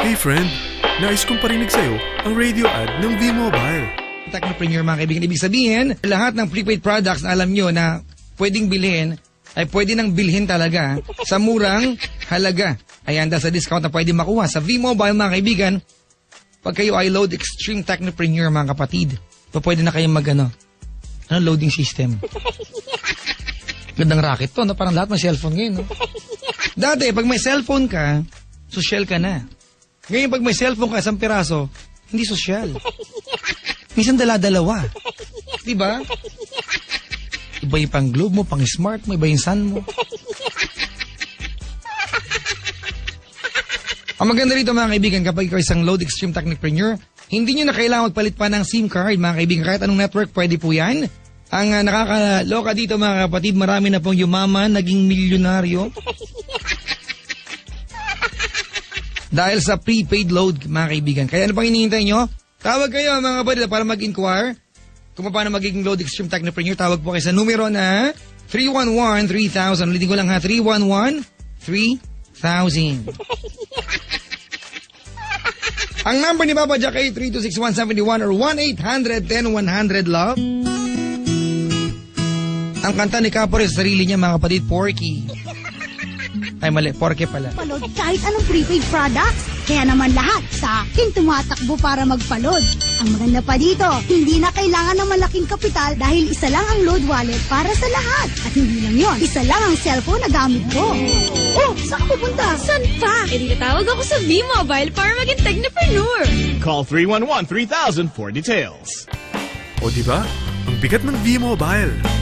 Hey friend, nais kong parinig sa'yo ang radio ad ng V-Mobile. Technopreneur mga kaibigan, ibig sabihin, lahat ng prepaid products na alam nyo na pwedeng bilhin, ay pwede nang bilhin talaga sa murang halaga. Ayan, dahil sa discount na pwede makuha sa V-Mobile mga kaibigan, pag kayo ay load extreme Technopreneur mga kapatid, so pwede na kayong loading system. Gandang racket to, no? Parang lahat may cellphone ngayon, no? Dati, pag may cellphone ka, social ka na. Ngayon, pag may cellphone ka, isang piraso, hindi social. Minsan dala-dalawa. Diba? Iba yung pang globe mo, pang smart mo, iba yung sun mo. Ang maganda rito mga kaibigan, kapag ikaw isang load extreme Technopreneur, hindi nyo na kailangan magpalit pa ng SIM card mga kaibigan. Kahit anong network, pwede po yan. Ang nakakaloka dito mga kapatid, marami na pong yumaman, naging milyonaryo. Dahil sa prepaid load mga kaibigan. Kaya ano pang hinihintay nyo? Tawag kayo mga kapatid para mag-inquire kung paano magiging load extreme Technopreneur. Tawag po kayo sa numero na 311-3000. Ulitin ko lang ha, 311-3000. Ang number ni Papa Jack ay 326-171 or 1-800-10-100-LOVE. Ang kanta ni Capore sa sarili niya mga kapatid, Porky. Ay mali, Porky pala. Palod kahit anong prepaid products. Kaya naman lahat sa akin tumatakbo para magpalod. Ang maganda pa dito, hindi na kailangan ng malaking kapital dahil isa lang ang load wallet para sa lahat. At hindi lang yon, isa lang ang cellphone na gamit ko. Oh, saan ka pupunta? San pa? E di natawag ako sa V-Mobile para maging Technopreneur. Call 311-3000 for details. O diba? Ang bigat ng V-Mobile.